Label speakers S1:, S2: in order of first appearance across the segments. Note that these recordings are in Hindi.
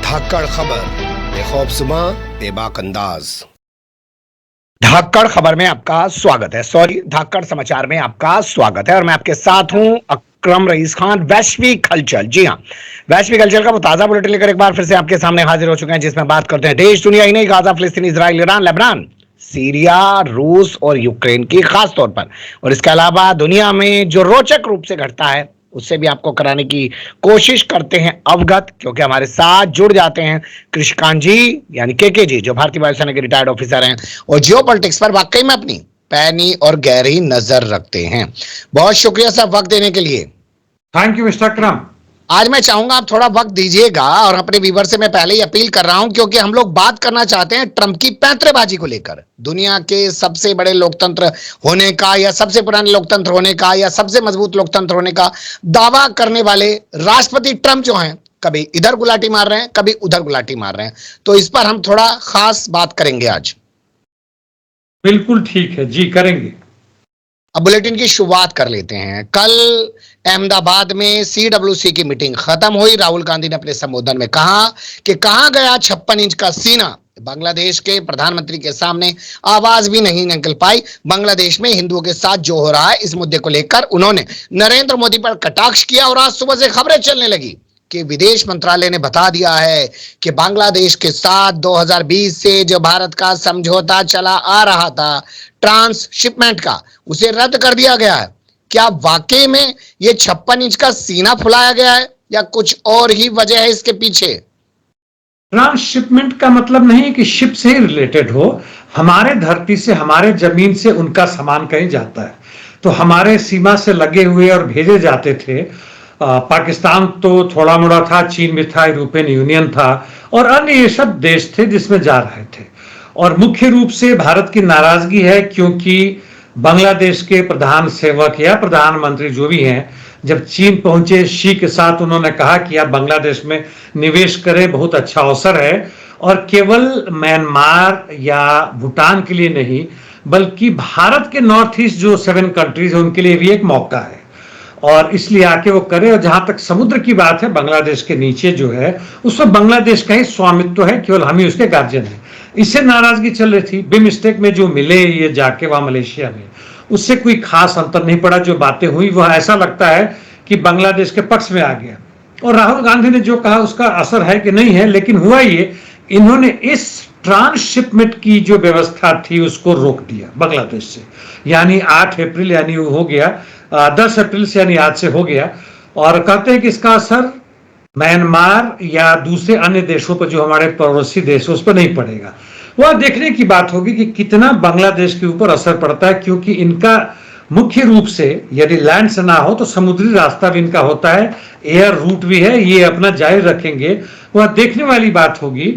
S1: धाकड़ खबर, बेखौफजुमा बेबाक अंदाज।
S2: धाकड़ खबर में आपका स्वागत है। धाकड़ समाचार में आपका स्वागत है और मैं आपके साथ हूं अकरम रईस खान। वैश्विक हलचल, जी हां, वैश्विक हलचल का वो ताजा बुलेटिन लेकर एक बार फिर से आपके सामने हाजिर हो चुके हैं, जिसमें बात करते हैं देश दुनिया ही नहीं, गाजा, फिलिस्तीन, इजराइल, ईरान, लेबनान, सीरिया, रूस और यूक्रेन की खास तौर पर, और इसके अलावा दुनिया में जो रोचक रूप से घटता है उससे भी आपको कराने की कोशिश करते हैं अवगत, क्योंकि हमारे साथ जुड़ जाते हैं कृषिकांत जी यानी के जी, जो भारतीय वायुसेना के रिटायर्ड ऑफिसर हैं और जियो पॉलिटिक्स पर वाकई में अपनी पैनी और गहरी नजर रखते हैं। बहुत शुक्रिया सर वक्त देने के लिए।
S3: थैंक यू मिस्टर अकरम।
S2: आज मैं चाहूंगा आप थोड़ा वक्त दीजिएगा, और अपने व्यूअर से मैं पहले ही अपील कर रहा हूं, क्योंकि हम लोग बात करना चाहते हैं ट्रंप की पैंतरेबाजी को लेकर। दुनिया के सबसे बड़े लोकतंत्र होने का या सबसे पुराने लोकतंत्र होने का या सबसे मजबूत लोकतंत्र होने का दावा करने वाले राष्ट्रपति ट्रंप जो हैं, कभी इधर गुलाटी मार रहे हैं, कभी उधर गुलाटी मार रहे हैं। तो इस पर हम थोड़ा खास बात करेंगे आज।
S3: बिल्कुल ठीक है जी, करेंगे।
S2: अब बुलेटिन की शुरुआत कर लेते हैं। कल अहमदाबाद में CWC की मीटिंग खत्म हुई। राहुल गांधी ने अपने संबोधन में कहा कि कहां गया 56 इंच का सीना। बांग्लादेश के प्रधानमंत्री के सामने आवाज भी नहीं निकल पाई। बांग्लादेश में हिंदुओं के साथ जो हो रहा है, इस मुद्दे को लेकर उन्होंने नरेंद्र मोदी पर कटाक्ष किया, और आज सुबह से खबरें चलने लगी कि विदेश मंत्रालय ने बता दिया है कि बांग्लादेश के साथ 2020 से जो भारत का समझौता चला आ रहा था ट्रांसशिपमेंट का, उसे रद्द कर दिया गया है। क्या वाकई में ये 56 इंच का सीना फुलाया गया है या कुछ और ही वजह है इसके पीछे?
S3: ट्रांसशिपमेंट का मतलब नहीं कि शिप से ही रिलेटेड हो। हमारे धरती से, हमारे जमीन से उनका सामान कहीं जाता है तो हमारे सीमा से लगे हुए और भेजे जाते थे। पाकिस्तान तो थोड़ा मोड़ा था, चीन भी था, यूरोपियन यूनियन था और अन्य ये सब देश थे जिसमें जा रहे थे। और मुख्य रूप से भारत की नाराजगी है, क्योंकि बांग्लादेश के प्रधान सेवक या प्रधानमंत्री जो भी हैं, जब चीन पहुंचे शी के साथ, उन्होंने कहा कि आप बांग्लादेश में निवेश करें, बहुत अच्छा अवसर है। और केवल म्यांमार या भूटान के लिए नहीं, बल्कि भारत के नॉर्थ ईस्ट जो 7 कंट्रीज है उनके लिए भी एक मौका है, और इसलिए आके वो करे। और जहां तक समुद्र की बात है, बांग्लादेश के नीचे जो है उसमें बांग्लादेश का ही स्वामित्व है, केवल हम ही उसके गार्जियन हैं। इससे नाराजगी चल रही थी। बिमस्टेक में जो मिले ये जाके वहां मलेशिया में, उससे कोई खास अंतर नहीं पड़ा। जो बातें हुई वह ऐसा लगता है कि बांग्लादेश के पक्ष में आ गया, और राहुल गांधी ने जो कहा उसका असर है कि नहीं है। लेकिन हुआ ये, इन्होंने इस ट्रांसशिपमेंट की जो व्यवस्था थी उसको रोक दिया बांग्लादेश से, यानी 8 अप्रैल, यानी हो गया 10 अप्रैल से, यानी आज से हो गया। और कहते हैं कि इसका असर म्यांमार या दूसरे अन्य देशों पर, जो हमारे पड़ोसी देश, उस पर नहीं पड़ेगा। वह देखने की बात होगी कि कितना बांग्लादेश के ऊपर असर पड़ता है, क्योंकि इनका मुख्य रूप से यदि लैंड से ना हो तो समुद्री रास्ता भी इनका होता है, एयर रूट भी है, ये अपना जारी रखेंगे, वह देखने वाली बात होगी।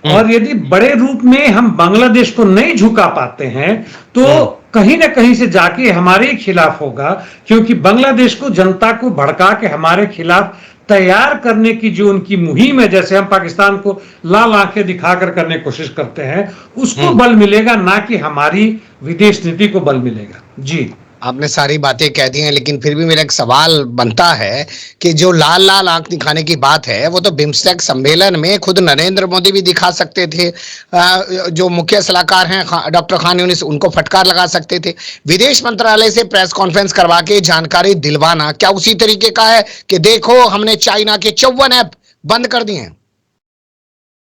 S3: और यदि बड़े रूप में हम बांग्लादेश को नहीं झुका पाते हैं तो कहीं ना कहीं से जाके हमारे खिलाफ होगा, क्योंकि बांग्लादेश को, जनता को भड़का के हमारे खिलाफ तैयार करने की जो उनकी मुहिम है, जैसे हम पाकिस्तान को लाल आंखें दिखाकर करने की कोशिश करते हैं, उसको बल मिलेगा, ना कि हमारी विदेश नीति को बल मिलेगा। जी,
S2: आपने सारी बातें कह दी हैं, लेकिन फिर भी मेरा एक सवाल बनता है कि जो लाल लाल आंख दिखाने की बात है, वो तो बिम्स्टेक सम्मेलन में खुद नरेंद्र मोदी भी दिखा सकते थे। जो मुख्य सलाहकार हैं डॉक्टर खान यूनिस, उनको फटकार लगा सकते थे। विदेश मंत्रालय से प्रेस कॉन्फ्रेंस करवा के जानकारी दिलवाना क्या उसी तरीके का है कि देखो हमने चाइना के 54 ऐप बंद कर दिए हैं?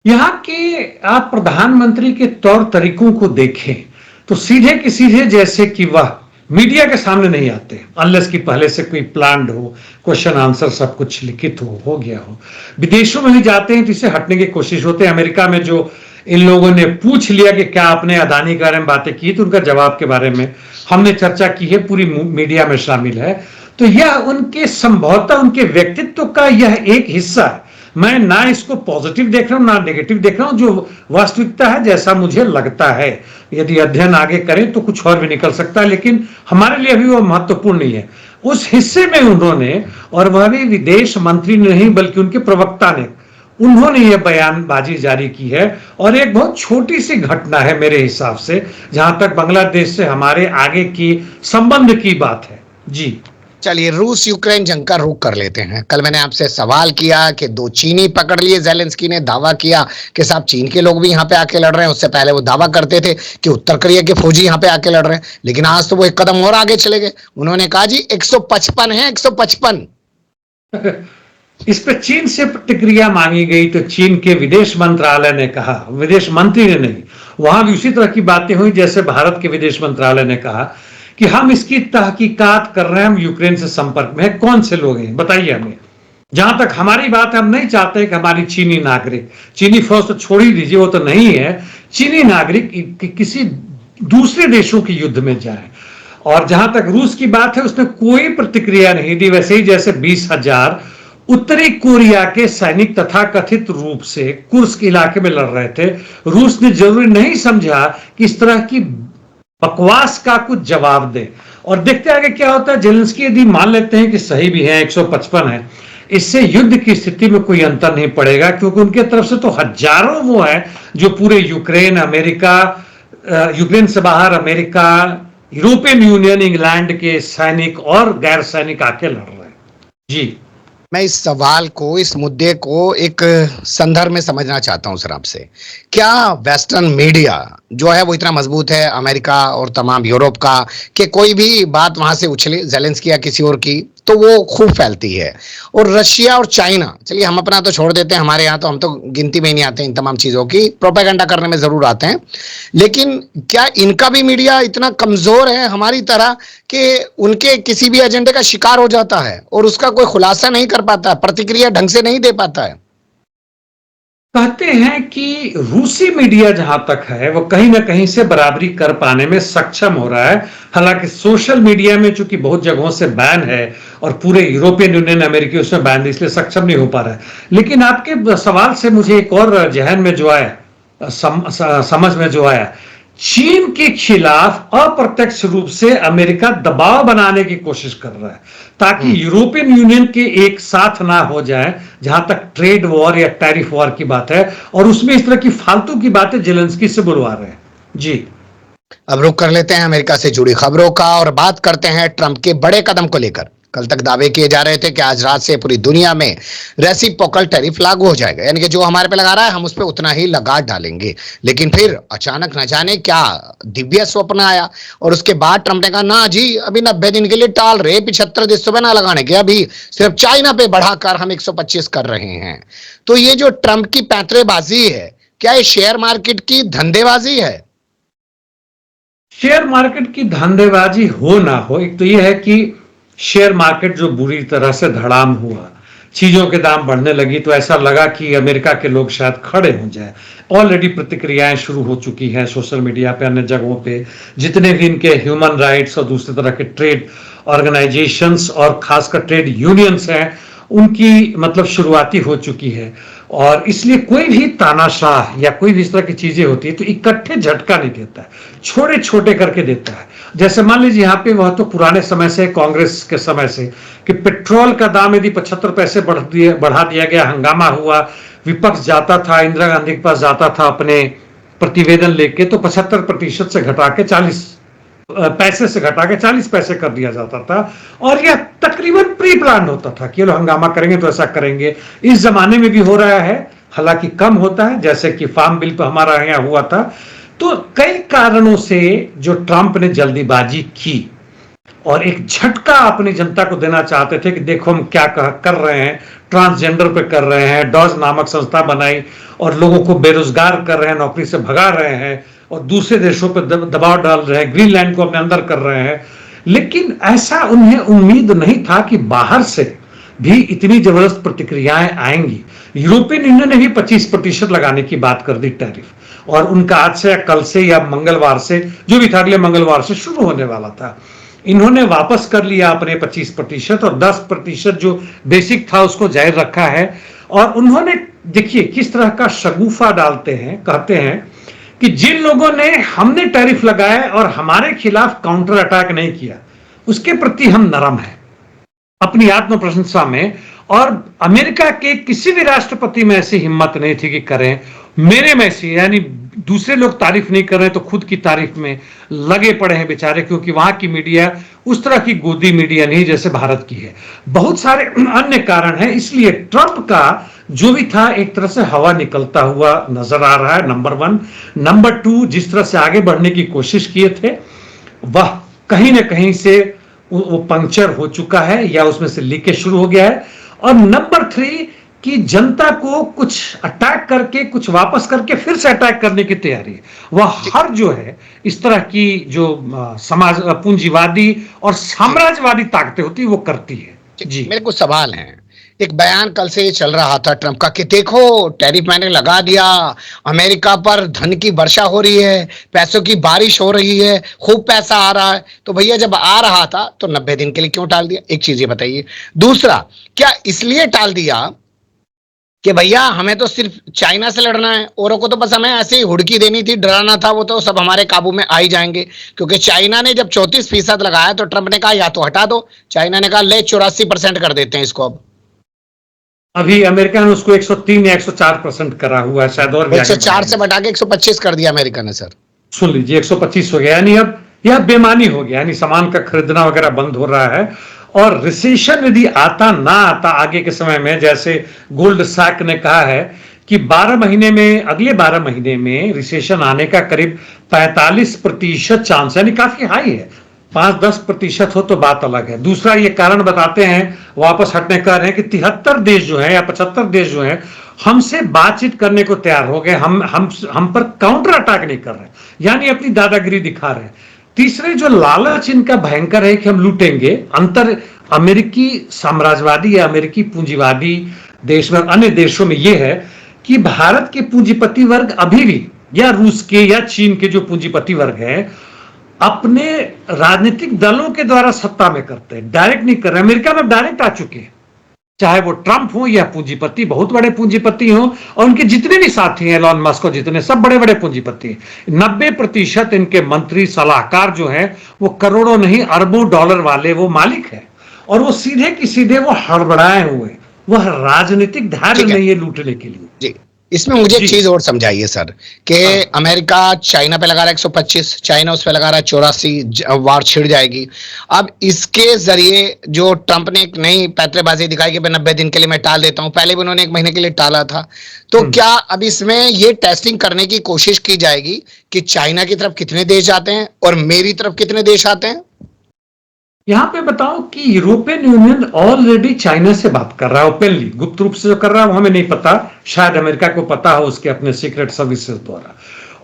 S3: यहाँ के आप प्रधानमंत्री के तौर तरीकों को देखें तो सीधे के सीधे, जैसे कि वह मीडिया के सामने नहीं आते अनलेस कि पहले से कोई प्लान्ड हो, क्वेश्चन आंसर सब कुछ लिखित हो गया हो। विदेशों में भी जाते हैं तो इससे हटने की कोशिश होते हैं। अमेरिका में जो इन लोगों ने पूछ लिया कि क्या आपने अदानी के बारे में बातें की, तो उनका जवाब के बारे में हमने चर्चा की है, पूरी मीडिया में शामिल है। तो यह उनके संभवतः उनके व्यक्तित्व का यह एक हिस्सा है। मैं ना इसको पॉजिटिव देख रहा हूं ना नेगेटिव देख रहा हूं, जो वास्तविकता है जैसा मुझे लगता है। यदि अध्ययन आगे करें तो कुछ और भी निकल सकता है, लेकिन हमारे लिए अभी वो महत्वपूर्ण नहीं है। उस हिस्से में उन्होंने, और वह भी विदेश मंत्री नहीं बल्कि उनके प्रवक्ता ने, उन्होंने ये बयानबाजी जारी की है। और एक बहुत छोटी सी घटना है मेरे हिसाब से, जहां तक बांग्लादेश से हमारे आगे की संबंध की बात है। जी,
S2: चलिए रूस यूक्रेन जंग का रुख कर लेते हैं। कल मैंने आपसे सवाल किया कि 2 चीनी पकड़ लिए, जेलेंस्की ने दावा किया कि साहब चीन के लोग भी यहाँ पे आके लड़ रहे हैं। उससे पहले वो दावा करते थे कि उत्तर कोरिया के फौजी यहाँ पे आके लड़ रहे हैं, लेकिन आज तो वो एक कदम और आगे चले गए। उन्होंने कहा जी 155 है, 155।
S3: इस पे चीन से प्रतिक्रिया मांगी गई तो चीन के विदेश मंत्रालय ने कहा, विदेश मंत्री ने नहीं, वहां भी उसी तरह की बातें हुई जैसे भारत के विदेश मंत्रालय ने कहा कि हम इसकी तहकीकात कर रहे हैं, हम यूक्रेन से संपर्क में है। कौन से लोग हैं बताइए हमें। जहां तक हमारी बात है, हम नहीं चाहते कि हमारी चीनी नागरिक, चीनी फौज तो छोड़ ही दीजिए, वो तो नहीं है, चीनी नागरिक किसी दूसरे देशों के युद्ध में जाए। और जहां तक रूस की बात है, उसने कोई प्रतिक्रिया नहीं दी, वैसे ही जैसे 20,000 उत्तरी कोरिया के सैनिक तथा कथित रूप से कुर्स्क इलाके में लड़ रहे थे। रूस ने जरूरी नहीं समझा कि इस तरह की बकवास का कुछ जवाब दे। और देखते आगे क्या होता है। जेलेंस्की यदि मान लेते हैं कि सही भी है, 155 है, इससे युद्ध की स्थिति में कोई अंतर नहीं पड़ेगा, क्योंकि उनके तरफ से तो हजारों वो है जो पूरे यूक्रेन, अमेरिका, यूक्रेन से बाहर अमेरिका, यूरोपियन यूनियन, इंग्लैंड के सैनिक और गैर सैनिक आके लड़ रहे हैं। जी,
S2: मैं इस सवाल को, इस मुद्दे को एक संदर्भ में समझना चाहता हूं सर आपसे। क्या वेस्टर्न मीडिया जो है वो इतना मजबूत है, अमेरिका और तमाम यूरोप का, कि कोई भी बात वहां से उछले जेलेंस्की या किसी और की तो वो खूब फैलती है? और रशिया और चाइना, चलिए हम अपना तो छोड़ देते हैं, हमारे यहाँ तो हम तो गिनती में ही नहीं आते इन तमाम चीजों की, प्रोपेगेंडा करने में जरूर आते हैं, लेकिन क्या इनका भी मीडिया इतना कमजोर है हमारी तरह कि उनके किसी भी एजेंडे का शिकार हो जाता है और उसका कोई खुलासा नहीं कर पाता, प्रतिक्रिया ढंग से नहीं दे पाता है?
S3: कहते हैं कि रूसी मीडिया जहां तक है वो कहीं ना कहीं से बराबरी कर पाने में सक्षम हो रहा है। हालांकि सोशल मीडिया में चूंकि बहुत जगहों से बैन है और पूरे यूरोपियन यूनियन, अमेरिकी उसमें बैन है, इसलिए सक्षम नहीं हो पा रहा है। लेकिन आपके सवाल से मुझे एक और जहन में जो आया, समझ में जो आया, चीन के खिलाफ अप्रत्यक्ष रूप से अमेरिका दबाव बनाने की कोशिश कर रहा है ताकि यूरोपियन यूनियन के एक साथ ना हो जाए, जहां तक ट्रेड वॉर या टैरिफ वॉर की बात है, और उसमें इस तरह की फालतू की बातें जेलेंस्की से बुलवा रहे हैं। जी,
S2: अब रुक कर लेते हैं अमेरिका से जुड़ी खबरों का और बात करते हैं ट्रंप के बड़े कदम को लेकर। कल तक दावे किए जा रहे थे कि आज रात से पूरी दुनिया में रेसिप्रोकल टैरिफ लागू हो जाएगा, यानी कि जो हमारे पे लगा रहा है हम उस पे उतना ही लगा डालेंगे। लेकिन फिर अचानक न जाने क्या दिव्य स्वप्न आया और उसके बाद ट्रंप ने कहा ना जी, अभी 90 दिन के लिए टाल रहे, 75 देशों पे ना लगाने के, अभी सिर्फ चाइना पे बढ़ाकर हम 125 कर रहे हैं। तो ये जो ट्रंप की पैंतरेबाजी है, क्या ये शेयर मार्केट की धंधेबाजी है?
S3: शेयर मार्केट की धंधेबाजी हो ना हो, एक तो यह है कि शेयर मार्केट जो बुरी तरह से धड़ाम हुआ, चीजों के दाम बढ़ने लगी, तो ऐसा लगा कि अमेरिका के लोग शायद खड़े हो जाए। ऑलरेडी प्रतिक्रियाएं शुरू हो चुकी हैं सोशल मीडिया पे, अन्य जगहों पे, जितने भी इनके ह्यूमन राइट्स और दूसरे तरह के ट्रेड ऑर्गेनाइजेशंस और खासकर ट्रेड यूनियंस हैं, उनकी मतलब शुरुआती हो चुकी है। और इसलिए कोई भी तानाशाह या कोई भी इस तरह की चीजें होती है तो इकट्ठे झटका नहीं देता है, छोटे छोटे करके देता है। जैसे मान लीजिए यहाँ पे, वह तो पुराने समय से, कांग्रेस के समय से, कि पेट्रोल का दाम यदि 75 पैसे बढ़ा दिया गया, हंगामा हुआ, विपक्ष जाता था, इंदिरा गांधी के पास जाता था अपने प्रतिवेदन लेके, तो 75% से घटा के 40 पैसे से घटा के 40 पैसे कर दिया जाता था। और यह तकरीबन प्री प्लान होता था कि लोग हंगामा करेंगे तो ऐसा करेंगे। इस जमाने में भी हो रहा है, हालांकि कम होता है, जैसे कि फार्म बिल पर हमारा यहाँ हुआ था। तो कई कारणों से जो ट्रंप ने जल्दीबाजी की और एक झटका अपनी जनता को देना चाहते थे कि देखो हम क्या कर रहे हैं, ट्रांसजेंडर पे कर रहे हैं, डॉज नामक संस्था बनाई और लोगों को बेरोजगार कर रहे हैं, नौकरी से भगा रहे हैं और दूसरे देशों पर दबाव डाल रहे हैं, ग्रीनलैंड को अपने अंदर कर रहे हैं। लेकिन ऐसा उन्हें उम्मीद नहीं था कि बाहर से भी इतनी जबरदस्त प्रतिक्रियाएं आएंगी। यूरोपियन यूनियन ने भी 25% लगाने की बात कर दी टैरिफ, और उनका आज से या कल से या मंगलवार से, जो भी था अगले मंगलवार से शुरू होने वाला था। इन्होंने वापस कर लिया अपने 25% और 10% जो बेसिक था उसको जारी रखा है। और उन्होंने, देखिए किस तरह का शगुफा डालते हैं, कहते हैं कि जिन लोगों ने, हमने टैरिफ लगाए और हमारे खिलाफ काउंटर अटैक नहीं किया, उसके प्रति हम नरम हैं अपनी आत्म प्रशंसा में। और अमेरिका के किसी भी राष्ट्रपति में ऐसी हिम्मत नहीं थी कि करें। मेरे में से, यानी दूसरे लोग तारीफ नहीं कर रहे हैं तो खुद की तारीफ में लगे पड़े हैं बेचारे, क्योंकि वहां की मीडिया उस तरह की गोदी मीडिया नहीं जैसे भारत की है। बहुत सारे अन्य कारण हैं, इसलिए ट्रंप का जो भी था एक तरह से हवा निकलता हुआ नजर आ रहा है, नंबर 1। नंबर 2, जिस तरह से आगे बढ़ने की कोशिश किए थे वह कहीं ना कहीं से वो पंक्चर हो चुका है या उसमें से लीकेज शुरू हो गया है। और नंबर 3 कि जनता को कुछ अटैक करके कुछ वापस करके फिर से अटैक करने की तैयारी है। वह हर जो है इस तरह की जो समाज पूंजीवादी और साम्राज्यवादी ताकतें होती है वो करती है। जी
S2: मेरे कुछ सवाल हैं। एक बयान कल से ये चल रहा था ट्रंप का कि देखो टैरिफ मैंने लगा दिया, अमेरिका पर धन की वर्षा हो रही है, पैसों की बारिश हो रही है, खूब पैसा आ रहा है। तो भैया जब आ रहा था तो 90 दिन के लिए क्यों टाल दिया? एक चीज ये बताइए। दूसरा, क्या इसलिए टाल दिया कि भैया हमें तो सिर्फ चाइना से लड़ना है, औरों को तो बस हमें ऐसे ही हुड़की देनी थी, डराना था, वो तो सब हमारे काबू में आ ही जाएंगे? क्योंकि चाइना ने जब 34% लगाया तो ट्रंप ने कहा या तो हटा दो, चाइना ने कहा ले 84% कर देते हैं इसको। अब
S3: अभी अमेरिका ने उसको 103 या 104% करा हुआ है शायद, और
S2: 104 से बढ़ा के 125 कर दिया अमेरिका ने सर।
S3: सुन लीजिए 125 हो गया, यानी अब यह बेमानी हो गया, यानी सामान का खरीदना वगैरह बंद हो रहा है। और रिसेशन यदि आता ना आता आगे के समय में, जैसे गोल्ड सैक ने कहा है कि 12 महीने में, अगले 12 महीने में रिसेशन आने का करीब 45% चांस, यानी काफी हाई है। 5-10% हो तो बात अलग है। दूसरा ये कारण बताते हैं वापस हटने का रहे कि 73 देश जो है या 75 देश जो है हमसे बातचीत करने को तैयार हो गए, हम पर काउंटर अटैक नहीं कर रहे, यानी अपनी दादागिरी दिखा रहे हैं। तीसरे जो लालच इनका भयंकर है कि हम लूटेंगे, अंतर अमेरिकी साम्राज्यवादी या अमेरिकी पूंजीवादी देश में, अन्य देशों में यह है कि भारत के पूंजीपति वर्ग अभी भी, या रूस के या चीन के जो पूंजीपति वर्ग हैं, अपने राजनीतिक दलों के द्वारा सत्ता में करते हैं, डायरेक्ट नहीं कर रहे। अमेरिका में डायरेक्ट आ चुके हैं, चाहे वो ट्रंप हो या पूंजीपति, बहुत बड़े पूंजीपति हो, और उनके जितने भी साथी हैं, एलॉन मस्क को जितने, सब बड़े बड़े पूंजीपति हैं। 90% इनके मंत्री सलाहकार जो हैं वो करोड़ों नहीं अरबों डॉलर वाले वो मालिक हैं, और वो सीधे की सीधे वो हड़बड़ाए हुए, वह राजनीतिक धैर्य नहीं है लूटने के लिए।
S2: जी, इसमें मुझे एक चीज और समझाइए सर कि अमेरिका चाइना पे लगा रहा है 125, चाइना उस पे लगा रहा है 84, वार छिड़ जाएगी। अब इसके जरिए जो ट्रंप ने एक नई पैतरेबाजी दिखाई कि 90 दिन के लिए मैं टाल देता हूं, पहले भी उन्होंने 1 महीने के लिए टाला था। तो क्या अब इसमें ये टेस्टिंग करने की कोशिश की जाएगी कि चाइना की तरफ कितने देश जाते हैं और मेरी तरफ कितने देश आते हैं?
S3: यहां पे बताओ कि यूरोपियन यूनियन ऑलरेडी चाइना से बात कर रहा है ओपनली, गुप्त रूप से जो कर रहा है वो हमें नहीं पता, शायद अमेरिका को पता हो उसके अपने सीक्रेट सर्विसेज द्वारा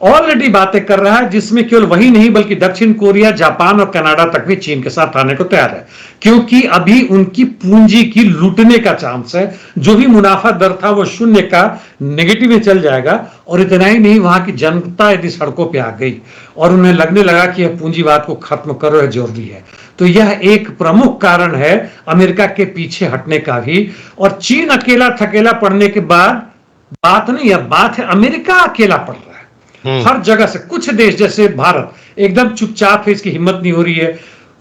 S3: ऑलरेडी बातें कर रहा है, जिसमें केवल वही नहीं बल्कि दक्षिण कोरिया, जापान और कनाडा तक भी चीन के साथ आने को तैयार है, क्योंकि अभी उनकी पूंजी की लूटने का चांस है। जो भी मुनाफा दर था वो 0 का नेगेटिव में चल जाएगा। और इतना ही नहीं, वहां की जनता यदि सड़कों पर आ गई और उन्हें लगने लगा कि यह पूंजीवाद को खत्म करो है जरूरी है, तो यह एक प्रमुख कारण है अमेरिका के पीछे हटने का भी। और चीन अकेला थकेला पड़ने के बाद बात नहीं, अब बात है अमेरिका अकेला पड़ रहा है हर जगह से। कुछ देश जैसे भारत एकदम चुपचाप है, इसकी हिम्मत नहीं हो रही है।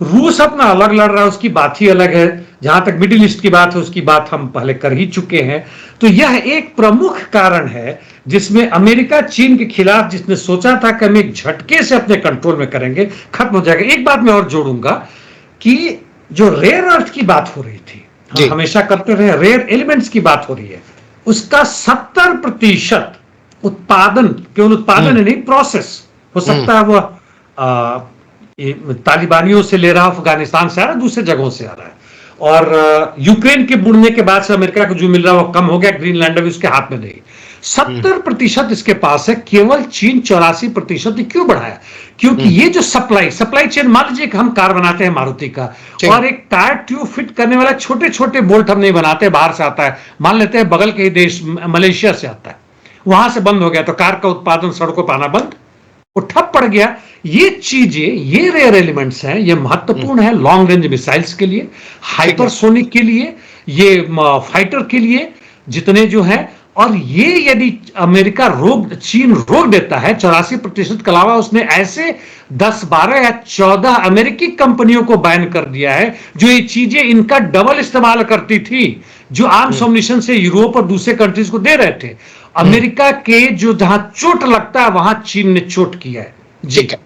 S3: रूस अपना अलग लड़ रहा है, उसकी बात ही अलग है। जहां तक मिडिल ईस्ट की बात है उसकी बात हम पहले कर ही चुके हैं। तो यह एक प्रमुख कारण है जिसमें अमेरिका चीन के खिलाफ, जिसने सोचा था कि हम एक झटके से अपने कंट्रोल में करेंगे, खत्म हो जाएगा। एक बात मैं और जोड़ूंगा कि जो रेयर अर्थ की बात हो रही थी, हम हमेशा करते रहे, रेयर एलिमेंट्स की बात हो रही है, उसका 70% उत्पादन, केवल उत्पादन नहीं, प्रोसेस हो सकता है वो तालिबानियों से ले रहा, अफगानिस्तान से आ रहा है, दूसरे जगहों से आ रहा है। और यूक्रेन के बुड़ने के बाद से अमेरिका को जो मिल रहा है वो कम हो गया, ग्रीनलैंड भी उसके हाथ में नहीं। 70% इसके पास है, केवल चीन 84%। क्यों बढ़ाया? क्योंकि ये जो सप्लाई चेन, मान लीजिए कि हम कार बनाते हैं मारुति का, और एक टायर ट्यूब फिट करने वाला छोटे छोटे बोल्ट हम नहीं बनाते, बाहर से आता है, मान लेते हैं बगल के ही देश मलेशिया से आता है, वहां से बंद हो गया तो कार का उत्पादन सड़कों पर आना बंद, वो ठप पड़ गया। ये चीजें, ये रेयर एलिमेंट्स हैं, ये महत्वपूर्ण है लॉन्ग रेंज मिसाइल्स के लिए, हाइपरसोनिक के लिए, ये फाइटर के लिए जितने जो है। और ये यदि अमेरिका चीन रोक देता है 84% के अलावा, उसने ऐसे 10, 12 या 14 अमेरिकी कंपनियों को बैन कर दिया है जो ये चीजें इनका डबल इस्तेमाल करती थी, जो आर्म्स एम्युनिशन से यूरोप और दूसरे कंट्रीज को दे रहे थे। अमेरिका के जो जहां चोट लगता है वहां चीन ने चोट किया है। जी,
S2: ठीक है।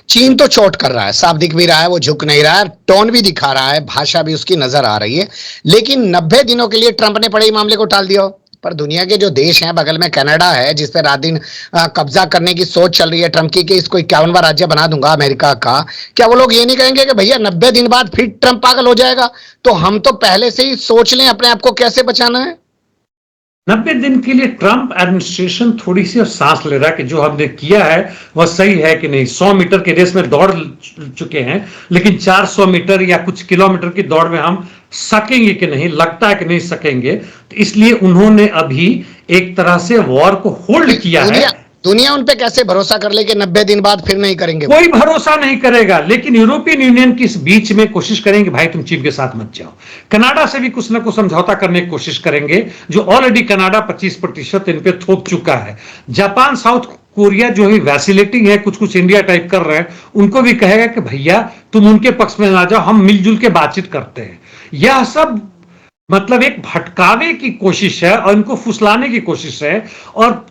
S2: चीन तो चोट कर रहा है, साफ दिख भी रहा है, वो झुक नहीं रहा है, टोन भी दिखा रहा है, भाषा भी उसकी नजर आ रही है। लेकिन 90 दिनों के लिए ट्रंप ने पड़े ही मामले को टाल दिया। पर दुनिया के जो देश हैं, बगल में कनाडा है जिस पे रात दिन कब्जा करने की सोच चल रही है ट्रंप की कि इसको 51वां राज्य बना दूंगा अमेरिका का, क्या वो लोग ये नहीं कहेंगे कि भैया 90 दिन बाद फिर ट्रंप पागल हो जाएगा, तो हम तो पहले से ही सोच लें अपने आप को कैसे बचाना है।
S3: 90 दिन के लिए ट्रंप एडमिनिस्ट्रेशन थोड़ी सी सांस ले रहा है कि जो हमने किया है वह सही है कि नहीं। 100 मीटर के रेस में दौड़ चुके हैं, लेकिन 400 मीटर या कुछ किलोमीटर की दौड़ में हम सकेंगे कि नहीं, लगता है कि नहीं सकेंगे। तो इसलिए उन्होंने अभी एक तरह से वॉर को होल्ड किया है।
S2: दुनिया उन पे कैसे भरोसा कर ले कि 90 दिन बाद फिर नहीं करेंगे?
S3: कोई भरोसा नहीं करेगा, लेकिन यूरोपियन यूनियन की इस बीच में कोशिश करेंगे भाई तुम चीन के साथ मत जाओ। कनाडा से भी कुछ ना कुछ समझौता करने की कोशिश करेंगे, जो ऑलरेडी कनाडा 25% इन पे थोप चुका है। जापान, साउथ कोरिया जो है वैसिलेटिंग है, कुछ कुछ इंडिया टाइप कर रहे हैं, उनको भी कहेगा कि भैया तुम उनके पक्ष में ना जाओ, हम मिलजुल के बातचीत करते हैं। यह सब मतलब एक भटकावे की कोशिश है और इनको फुसलाने की कोशिश है, और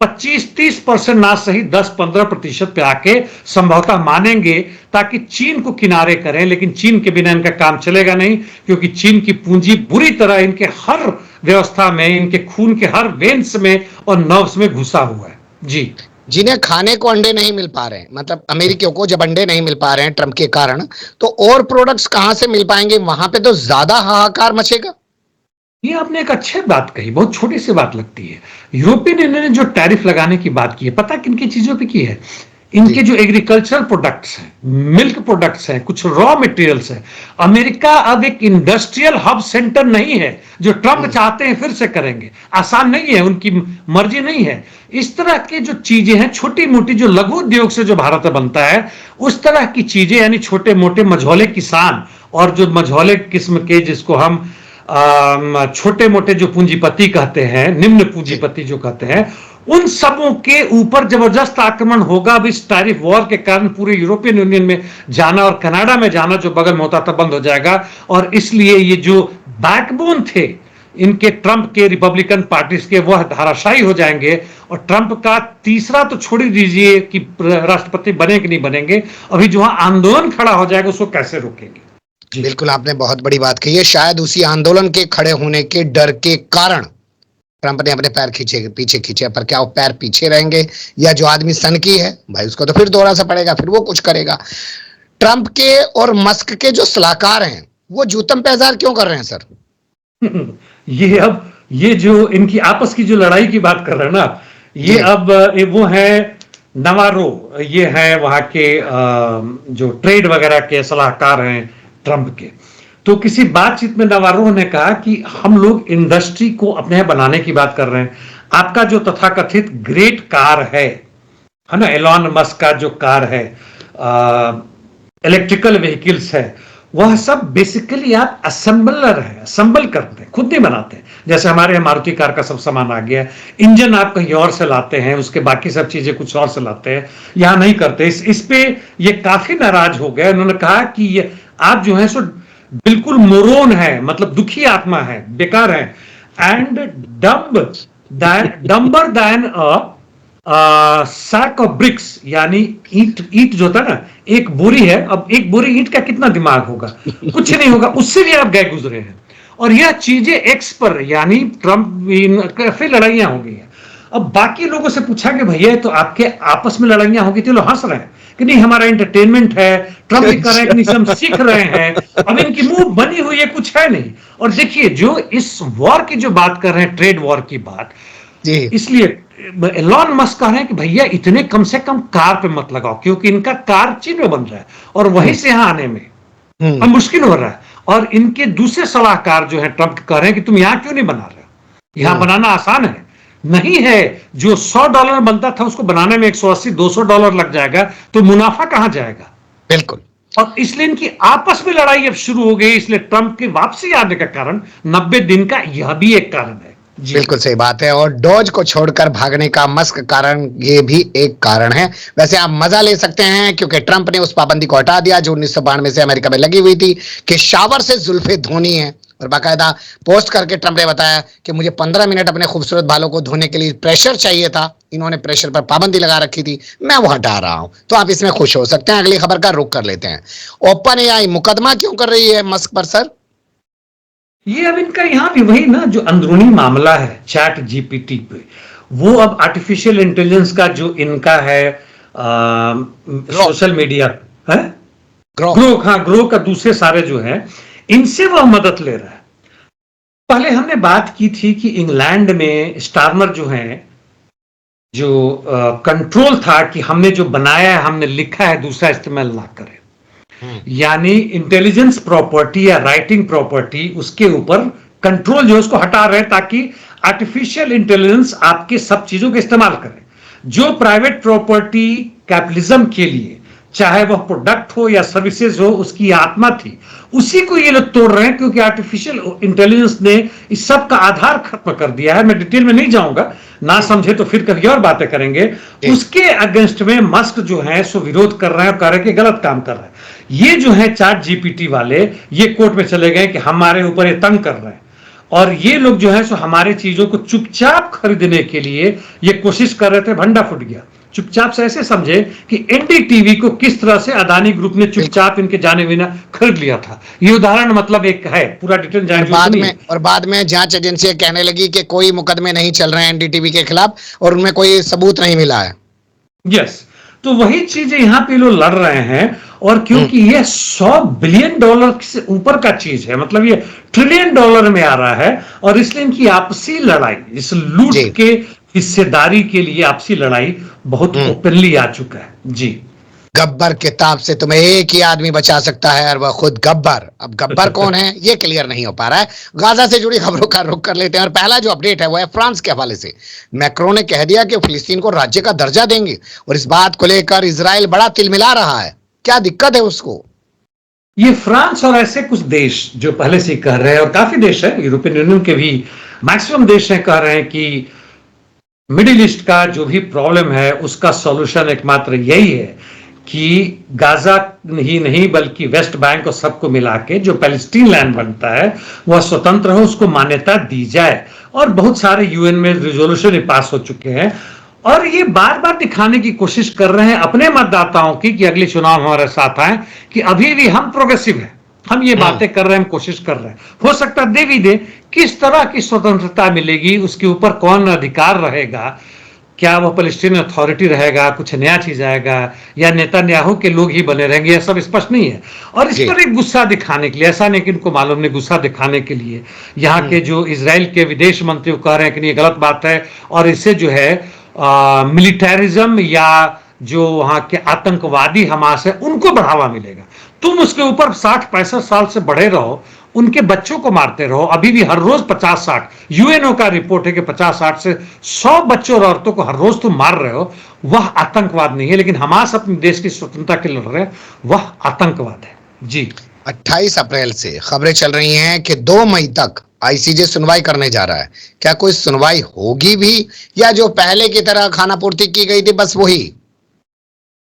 S3: 25-30% ना सही 10-15% पे आके संभवतः मानेंगे ताकि चीन को किनारे करें। लेकिन चीन के बिना इनका काम चलेगा नहीं, क्योंकि चीन की पूंजी बुरी तरह इनके हर व्यवस्था में, इनके खून के हर वेन्स में और नर्व्स में घुसा हुआ है। जी,
S2: जिन्हें खाने को अंडे नहीं मिल पा रहे हैं, मतलब अमेरिकियों को जब अंडे नहीं मिल पा रहे हैं ट्रंप के कारण, तो और प्रोडक्ट्स कहां से मिल पाएंगे? वहां पे तो ज्यादा हाहाकार मचेगा।
S3: ये आपने एक अच्छी बात कही, बहुत छोटी सी बात लगती है। यूरोपियन यूनियन ने जो टैरिफ लगाने की बात की है, पता किन किन चीजों पे की है? इनके जो एग्रीकल्चरल प्रोडक्ट्स हैं, मिल्क प्रोडक्ट्स हैं, कुछ रॉ मटेरियल्स हैं। अमेरिका अब एक इंडस्ट्रियल हब सेंटर नहीं है, जो ट्रंप चाहते हैं फिर से करेंगे। आसान नहीं है, उनकी मर्जी नहीं है। इस तरह की जो चीजें हैं, छोटी मोटी जो लघु उद्योग से जो भारत में बनता है, उस तरह की चीजें, यानी छोटे मोटे मझौले किसान और जो मझौले किस्म के, जिसको हम छोटे मोटे जो पूंजीपति कहते हैं, निम्न पूंजीपति जो कहते हैं, उन सबों के ऊपर जबरदस्त आक्रमण होगा। अब इस टैरिफ वॉर के कारण पूरे यूरोपियन यूनियन में जाना और कनाडा में जाना जो बगल में होता था बंद हो जाएगा। और इसलिए ये जो बैकबोन थे इनके ट्रंप के रिपब्लिकन पार्टीज के, वह धाराशायी हो जाएंगे। और ट्रंप का तीसरा तो छोड़ ही दीजिए कि राष्ट्रपति बने कि नहीं बनेंगे, अभी जो आंदोलन खड़ा हो जाएगा उसको कैसे रोकेंगे।
S2: बिल्कुल, आपने बहुत बड़ी बात कही है। शायद उसी आंदोलन के खड़े होने के डर के कारण ट्रंप ने अपने पैर पीछे खींचे। पर क्या वो पैर पीछे रहेंगे, या जो आदमी सनकी है भाई उसको तो फिर दोहरा सा पड़ेगा, फिर वो कुछ करेगा। ट्रंप के और मस्क के जो सलाहकार हैं वो जूतम पे हजार क्यों कर रहे हैं सर?
S3: ये जो इनकी आपस की जो लड़ाई की बात कर रहे हैं ना, ये अब वो है नवारो, ये है वहां के जो ट्रेड वगैरह के सलाहकार हैं ट्रंप के। तो किसी बातचीत में नवारो ने कहा कि हम लोग इंडस्ट्री को अपने यहाँ बनाने की बात कर रहे हैं। आपका जो तथाकथित ग्रेट कार है ना, एलॉन मस्क का जो कार है, इलेक्ट्रिकल व्हीकल्स है, वह सब बेसिकली आप असेंबलर है, असेंबल करते हैं, खुद नहीं बनाते हैं। जैसे हमारे यहाँ मारुति कार का सब सामान आ गया, इंजन आप कहीं और से लाते हैं, उसके बाकी सब चीजें कुछ और से लाते हैं, यहाँ नहीं करते। इस पे ये काफी नाराज हो गए। उन्होंने कहा कि ये आप जो है सो बिल्कुल मोरोन है, मतलब दुखी आत्मा है, बेकार है, and dumber than sack of bricks, यानी ईट जो था ना, एक बोरी है, अब एक बोरी ईट का कितना दिमाग होगा, कुछ नहीं होगा, उससे भी आप गए गुजरे हैं। और यह चीजें एक्स पर, यानी ट्रंप काफी लड़ाइयां हो गई हैं। अब बाकी लोगों से पूछा कि भैया तो आपके आपस में लड़ाइयां होगी, तो लोग हंस रहे हैं कि नहीं हमारा एंटरटेनमेंट है, ट्रंप भी कर रहे हैं कि नहीं, हम सीख रहे हैं, अब इनकी मुंह बनी हुई है, कुछ है नहीं। और देखिए जो इस वॉर की जो बात कर रहे हैं, ट्रेड वॉर की बात, इसलिए एलॉन मस्क कह रहे हैं कि भैया इतने कम से कम कार पे मत लगाओ, क्योंकि इनका कार चीन में बन रहा है और वहीं से यहां आने में अब मुश्किल हो रहा है। और इनके दूसरे सलाहकार जो है ट्रंप कह रहे हैं कि तुम यहां क्यों नहीं बना रहे हो, यहां बनाना आसान है नहीं है। जो $100 बनता था उसको बनाने में $180-200 लग जाएगा, तो मुनाफा कहां जाएगा?
S2: बिल्कुल।
S3: और इसलिए इनकी आपस में लड़ाई अब शुरू हो गई। इसलिए ट्रंप की वापसी आने का कारण 90 दिन का यह भी एक कारण है।
S2: बिल्कुल सही बात है। और डॉज को छोड़कर भागने का मस्क कारण ये भी एक कारण है। वैसे आप मजा ले सकते हैं क्योंकि ट्रंप ने उस पाबंदी को हटा दिया जो 1992 से अमेरिका में लगी हुई थी कि शावर से जुल्फे धोनी है, और बाकायदा पोस्ट करके ट्रंप ने बताया कि मुझे 15 मिनट अपने खूबसूरत बालों को धोने के लिए प्रेशर चाहिए था, इन्होंने प्रेशर पर पाबंदी लगा रखी थी, मैं वो हटा रहा हूं। तो आप इसमें खुश हो सकते हैं। अगली खबर का रुख कर लेते हैं। ओपन एआई मुकदमा क्यों कर रही है मस्क पर सर?
S3: ये अब इनका यहाँ भी वही ना जो अंदरूनी मामला है चैट जीपीटी पे, वो अब आर्टिफिशियल इंटेलिजेंस का जो इनका है सोशल मीडिया है ग्रोक, हाँ ग्रोक का दूसरे सारे जो है इनसे वह मदद ले रहा है। पहले हमने बात की थी कि इंग्लैंड में स्टार्मर जो है, जो कंट्रोल था कि हमने जो बनाया है, हमने लिखा है, दूसरा इस्तेमाल ना करे, यानी इंटेलिजेंस प्रॉपर्टी या राइटिंग प्रॉपर्टी, उसके ऊपर कंट्रोल जो उसको हटा रहे ताकि आर्टिफिशियल इंटेलिजेंस आपके सब चीजों का इस्तेमाल करे। जो प्राइवेट प्रॉपर्टी कैपिटलिज्म के लिए, चाहे वह प्रोडक्ट हो या सर्विसेज हो, उसकी आत्मा थी, उसी को ये लोग तोड़ रहे हैं क्योंकि आर्टिफिशियल इंटेलिजेंस ने इस सब का आधार खत्म कर दिया है। मैं डिटेल में नहीं जाऊंगा, ना समझे तो फिर कभी और बातें करेंगे। उसके अगेंस्ट में मस्क जो है सो विरोध कर रहे हैं और कह रहे हैं कि गलत काम कर रहे हैं। ये जो है चैट जीपीटी वाले ये कोर्ट में चले गए कि हमारे ऊपर ये तंग कर रहे हैं और ये लोग जो है सो हमारे चीजों को चुपचाप खरीदने के लिए ये कोशिश कर रहे थे। भंडा फूट गया। चुपचाप से ऐसे समझे कि एनडीटीवी को किस तरह से अदानी ग्रुप ने चुपचाप इनके जाने बिना खरीद लिया था। ये उदाहरण मतलब एक है, पूरा डिटेल जाएंगे
S2: बाद में जांच एजेंसी कहने लगी कि कोई मुकदमे नहीं चल रहे हैं एनडीटीवी के खिलाफ और उनमें कोई सबूत नहीं मिला है।
S3: यस, तो वही चीजें यहां पे लोग लड़ रहे हैं और क्योंकि ये $100 बिलियन से ऊपर का चीज है, मतलब ये $1 ट्रिलियन में आ रहा है और इसलिए इनकी आपसी लड़ाई, इस लूट के हिस्सेदारी के लिए आपसी लड़ाई बहुत ओपनली आ चुका है। जी,
S2: गब्बर किताब से तुम्हें एक ही आदमी बचा सकता है और वह खुद गब्बर। अब गब्बर कौन है ये क्लियर नहीं हो पा रहा है। गाजा से जुड़ी खबरों का रुख कर लेते हैं और पहला जो अपडेट है वो है फ्रांस के हवाले से। मैक्रो ने कह दिया कि फिलिस्तीन को राज्य का दर्जा देंगे और इस बात को लेकर इजराइल बड़ा तिलमिला रहा है। क्या दिक्कत है उसको?
S3: ये फ्रांस और ऐसे कुछ देश जो पहले से कह रहे हैं और काफी देश है, यूरोपियन यूनियन के भी मैक्सिमम देश हैं, कह रहे हैं कि मिडिल ईस्ट का जो भी प्रॉब्लम है उसका सॉल्यूशन एकमात्र यही है कि गाजा ही नहीं बल्कि वेस्ट बैंक और सबको मिला के जो पैलेस्टीन लैंड बनता है वह स्वतंत्र हो, उसको मान्यता दी जाए। और बहुत सारे यूएन में रिजोल्यूशन पास हो चुके हैं और ये बार बार दिखाने की कोशिश कर रहे हैं अपने मतदाताओं की कि अगले चुनाव हमारे साथ आए कि अभी भी हम प्रोग्रेसिव हैं, हम ये बातें कर रहे हैं, हम कोशिश कर रहे हैं। हो सकता है दे भी दे, किस तरह की स्वतंत्रता मिलेगी, उसके ऊपर कौन अधिकार रहेगा, क्या वह पैलेस्टीन अथॉरिटी रहेगा, कुछ नया चीज आएगा या नेतन्याहू के लोग ही बने रहेंगे, यह सब स्पष्ट नहीं है। और इस पर एक गुस्सा दिखाने के लिए, ऐसा नहीं कि इनको मालूम नहीं, गुस्सा दिखाने के लिए यहाँ के जो इजराइल के विदेश मंत्री कह रहे हैं कि ये गलत बात है और इससे जो है मिलिटरिज्म या जो वहां के आतंकवादी हमास है उनको बढ़ावा मिलेगा। तुम उसके ऊपर 60-65 साल से बढ़े रहो, उनके बच्चों को मारते रहो, अभी भी हर रोज 50-60, यूएनओ का रिपोर्ट है कि 50-60 से 100 बच्चों और औरतों को हर रोज तुम मार रहे हो, वह आतंकवाद नहीं है। लेकिन हमास अपने देश की स्वतंत्रता के लिए लड़ रहे हैं, वह आतंकवाद है। जी,
S2: 28 अप्रैल से खबरें चल रही हैं कि 2 मई तक आईसीजे सुनवाई करने जा रहा है। क्या कोई सुनवाई होगी भी या जो पहले की तरह खाना पूर्ति की गई थी बस वही?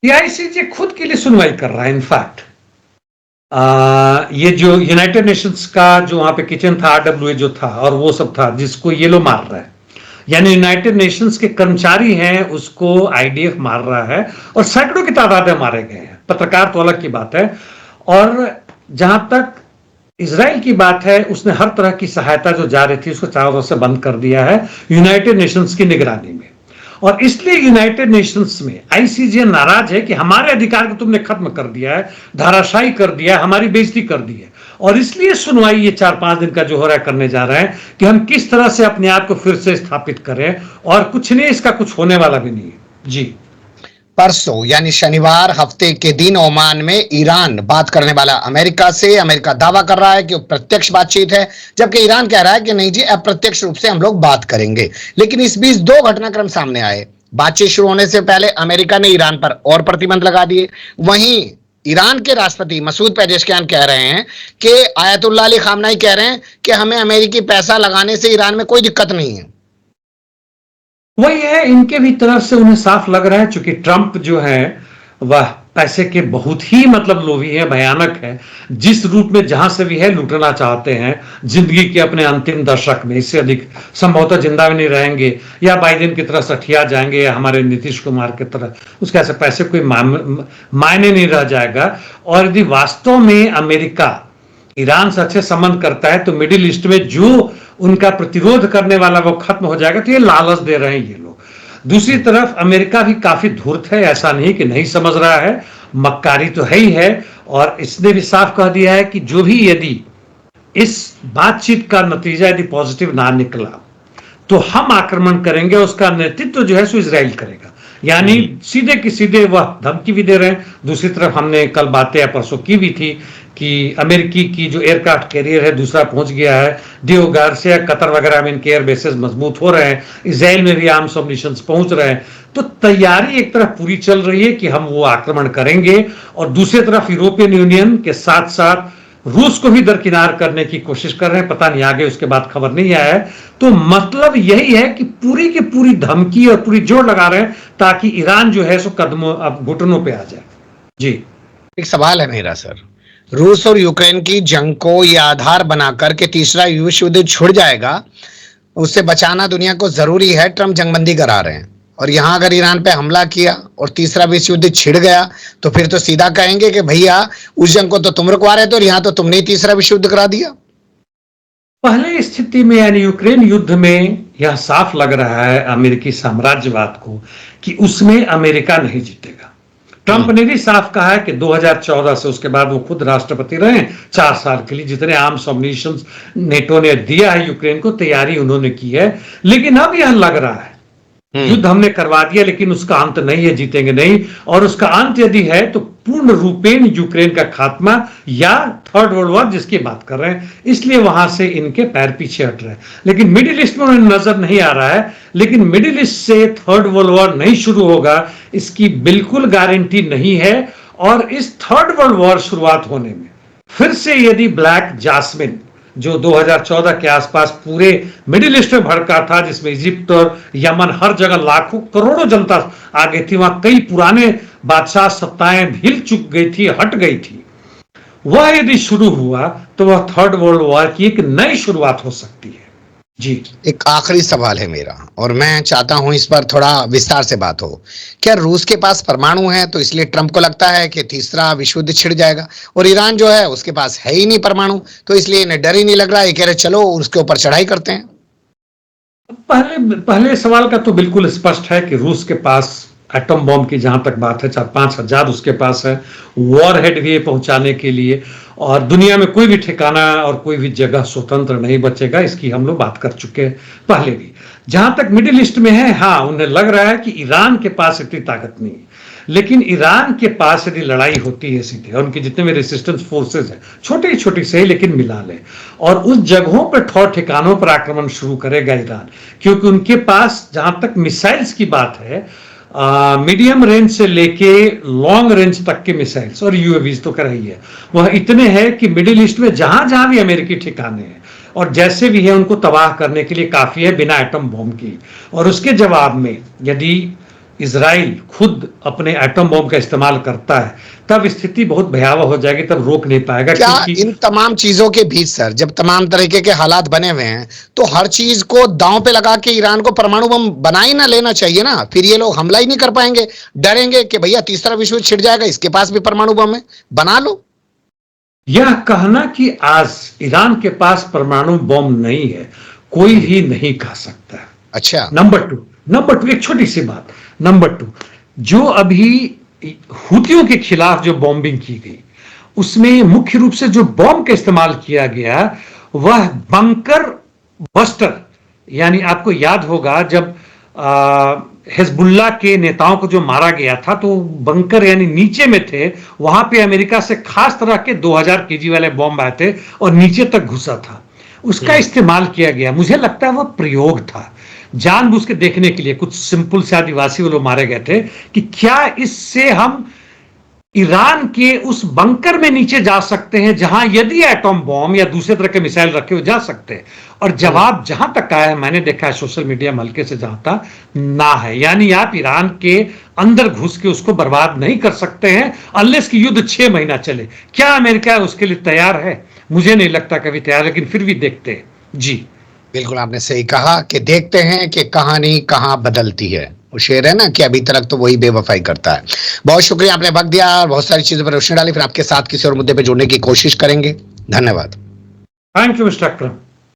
S3: आईसीजे खुद के लिए सुनवाई कर रहा है। इनफैक्ट ये जो यूनाइटेड नेशंस का जो वहां पे किचन था, आरडब्ल्यूए जो था और वो सब था जिसको ये लोग मार रहा है, यानी यूनाइटेड नेशंस के कर्मचारी हैं उसको आईडीएफ मार रहा है और सैकड़ों की तादाद में मारे गए हैं। पत्रकार तो अलग की बात है। और जहां तक इजराइल की बात है, उसने हर तरह की सहायता जो जा रही थी उसको चारों तरफ से बंद कर दिया है यूनाइटेड नेशंस की निगरानी में। और इसलिए यूनाइटेड नेशंस में आईसीजे नाराज है कि हमारे अधिकार को तुमने खत्म कर दिया है, धाराशायी कर दिया है, हमारी बेइज्जती कर दी है। और इसलिए सुनवाई ये 4-5 दिन का जो हो रहा है करने जा रहे हैं कि हम किस तरह से अपने आप को फिर से स्थापित करें। और कुछ नहीं, इसका कुछ होने वाला भी नहीं है। जी,
S2: परसों यानी शनिवार हफ्ते के दिन ओमान में ईरान बात करने वाला अमेरिका से। अमेरिका दावा कर रहा है कि प्रत्यक्ष बातचीत है, जबकि ईरान कह रहा है कि नहीं जी, अप्रत्यक्ष रूप से हम लोग बात करेंगे। लेकिन इस बीच 2 घटनाक्रम सामने आए। बातचीत शुरू होने से पहले अमेरिका ने ईरान पर और प्रतिबंध लगा दिए। वहीं ईरान के राष्ट्रपति मसूद पेजेश्कियान कह रहे हैं कि आयतुल्लाह अली खामनाई कह रहे हैं कि हमें अमेरिकी पैसा लगाने से ईरान में कोई दिक्कत नहीं है।
S3: वही है, इनके भी तरफ से उन्हें साफ लग रहा है, चूंकि ट्रंप जो है वह पैसे के बहुत ही मतलब लोभी है, भयानक है। जिस रूप में जहां से भी है लूटना चाहते हैं जिंदगी के अपने अंतिम दशक में, इससे अधिक संभवतः जिंदा भी नहीं रहेंगे, या बाइडेन की तरह सठिया जाएंगे, या हमारे नीतीश कुमार की तरह। उसके ऐसे पैसे कोई मायने नहीं रह जाएगा। और यदि वास्तव में अमेरिका ईरान से अच्छे संबंध करता है तो मिडिल ईस्ट में जो उनका प्रतिरोध करने वाला वो खत्म हो जाएगा। तो ये लालच दे रहे हैं ये लोग। दूसरी तरफ अमेरिका भी काफी धूर्त है, ऐसा नहीं कि नहीं समझ रहा है, मक्कारी तो है ही है। और इसने भी साफ कह दिया है कि जो भी यदि इस बातचीत का नतीजा यदि पॉजिटिव ना निकला तो हम आक्रमण करेंगे। उसका नेतृत्व जो है सो इजराइल करेगा। यानी सीधे की सीधे वह धमकी भी दे रहे हैं। दूसरी तरफ हमने कल बातें परसों की भी थी कि अमेरिकी की जो एयरक्राफ्ट कैरियर है दूसरा पहुंच गया है, डियो गार्सिया, कतर वगैरह में इनके एयर बेसेस मजबूत हो रहे हैं, इजराइल में भी आर्म्स ऑपरेशंस पहुंच रहे हैं। तो तैयारी एक तरफ पूरी चल रही है कि हम वो आक्रमण करेंगे, और दूसरी तरफ यूरोपियन यूनियन के साथ साथ रूस को भी दरकिनार करने की कोशिश कर रहे हैं। पता नहीं आगे उसके बाद खबर नहीं आया है। तो मतलब यही है कि पूरी की पूरी धमकी और पूरी जोर लगा रहे हैं ताकि ईरान जो है सो कदमों अब घुटनों पे आ जाए। जी,
S2: एक सवाल है मेरा सर, रूस और यूक्रेन की जंग को यह आधार बनाकर के तीसरा विश्व युद्ध छुड़ जाएगा, उससे बचाना दुनिया को जरूरी है, ट्रंप जंगबंदी करा रहे हैं। और यहां अगर ईरान पे हमला किया और तीसरा विश्व युद्ध छिड़ गया तो फिर तो सीधा कहेंगे कि भैया उस जंग को तो तुम रुकवा रहे थे और यहां तो तुमने ही तीसरा विश्व युद्ध करा दिया।
S3: पहले स्थिति में यानी यूक्रेन युद्ध में यह साफ लग रहा है अमेरिकी साम्राज्यवाद को कि उसमें अमेरिका नहीं जीतेगा। ट्रंप ने भी साफ कहा है कि 2014 से उसके बाद वो खुद राष्ट्रपति रहे 4 साल के लिए, जितने आर्म्स ऑपरेशन नेटो ने दिया है यूक्रेन को, तैयारी उन्होंने की है। लेकिन अब यह लग रहा है युद्ध हमने करवा दिया लेकिन उसका अंत नहीं है, जीतेंगे नहीं। और उसका अंत यदि है तो पूर्ण रूपेण यूक्रेन का खात्मा या थर्ड वर्ल्ड वॉर जिसकी बात कर रहे हैं। इसलिए वहां से इनके पैर पीछे हट रहे हैं। लेकिन मिडिल ईस्ट में उन्हें नजर नहीं आ रहा है। लेकिन मिडिल ईस्ट से थर्ड वर्ल्ड वॉर नहीं शुरू होगा इसकी बिल्कुल गारंटी नहीं है। और इस थर्ड वर्ल्ड वॉर शुरुआत होने में फिर से यदि ब्लैक जास्मिन जो 2014 के आसपास पूरे मिडिल ईस्ट में भड़का था, जिसमें इजिप्ट और यमन हर जगह लाखों करोड़ों जनता आ गई थी, वहां कई पुराने बादशाह सत्ताएं हिल चुक गई थी, हट गई थी, वह यदि शुरू हुआ तो वह थर्ड वर्ल्ड वॉर की एक नई शुरुआत हो सकती है। जी,
S2: एक आखिरी सवाल है मेरा और मैं चाहता हूं इस पर थोड़ा विस्तार से बात हो। क्या रूस के पास परमाणु है तो इसलिए ट्रंप को लगता है कि तीसरा विश्व युद्ध छिड़ जाएगा, और ईरान जो है उसके पास है ही नहीं परमाणु, तो इसलिए इन्हें डर ही नहीं लग रहा है, ये कह रहे चलो उसके ऊपर चढ़ाई करते हैं।
S3: पहले सवाल का तो बिल्कुल स्पष्ट है कि रूस के पास एटम बॉम्ब की जहां तक बात है 4-5 हजार उसके पास है, वॉर हेड भी पहुंचाने के लिए। और दुनिया में कोई भी ठिकाना और कोई भी जगह स्वतंत्र नहीं बचेगा, इसकी हम लोग बात कर चुके हैं पहले भी। जहां तक मिडिल ईस्ट में है, हाँ उन्हें लग रहा है कि ईरान के पास इतनी ताकत नहीं है। लेकिन ईरान के पास यदि लड़ाई होती है सीधे, और उनके जितने भी रेसिस्टेंस फोर्सेस हैं छोटी छोटी से ही लेकिन मिला ले, और उस जगहों पर ठौर ठिकानों पर आक्रमण शुरू करेगा ईरान, क्योंकि उनके पास जहां तक मिसाइल्स की बात है, मीडियम रेंज से लेके लॉन्ग रेंज तक के मिसाइल्स और यूएवीज तो कर रही है, वह इतने हैं कि मिडिल ईस्ट में जहां जहां भी अमेरिकी ठिकाने हैं और जैसे भी है उनको तबाह करने के लिए काफी है बिना एटम बॉम्ब की। और उसके जवाब में यदि इजराइल खुद अपने एटम बॉम्ब का इस्तेमाल करता है तब स्थिति बहुत भयावह हो जाएगी, तब रोक नहीं पाएगा।
S2: क्या इन तमाम चीजों के बीच सर, जब तमाम तरीके के हालात बने हुए हैं तो हर चीज को दांव पे लगा के ईरान को परमाणु बम बना ही ना लेना चाहिए ना? फिर ये लोग हमला ही नहीं कर पाएंगे, डरेंगे कि भैया तीसरा विश्व युद्ध छिड़ जाएगा, इसके पास भी परमाणु बम है, बना लो।
S3: यह कहना कि आज ईरान के पास परमाणु बम नहीं है कोई भी नहीं कह सकता।
S2: अच्छा,
S3: नंबर टू एक छोटी सी बात, नंबर 2 जो अभी हुतियों के खिलाफ जो बॉम्बिंग की गई उसमें मुख्य रूप से जो बॉम्ब का इस्तेमाल किया गया वह बंकर बस्टर, यानी आपको याद होगा जब हिजबुल्लाह के नेताओं को जो मारा गया था तो बंकर यानी नीचे में थे, वहां पे अमेरिका से खास तरह के 2000 केजी वाले बॉम्ब आए थे और नीचे तक घुसा था, उसका इस्तेमाल किया गया। मुझे लगता है वह प्रयोग था, जानबूझ के देखने के लिए कुछ सिंपल से आदिवासी वो लोग मारे गए थे कि क्या इससे हम ईरान के उस बंकर में नीचे जा सकते हैं जहां यदि एटॉम बॉम्ब या दूसरे तरह के मिसाइल रखे हो जा सकते हैं। और जवाब जहां तक आया है, मैंने देखा है सोशल मीडिया में हल्के से जहां था, ना है। यानी आप ईरान के अंदर घुस के उसको बर्बाद नहीं कर सकते हैं अनलेस कि युद्ध 6 महीना चले। क्या अमेरिका उसके लिए तैयार है? मुझे नहीं लगता कभी तैयार, लेकिन फिर भी देखते हैं। जी
S2: बिल्कुल, आपने सही कहा कि देखते हैं कि कहानी कहां बदलती है। वो शेर है ना कि अभी तक तो वही बेवफाई करता है। बहुत शुक्रिया, आपने वक्त दिया और बहुत सारी चीजों पर रोशनी डाली। फिर आपके साथ किसी और मुद्दे पे जुड़ने की कोशिश करेंगे। धन्यवाद।
S3: Thank you mister Akram.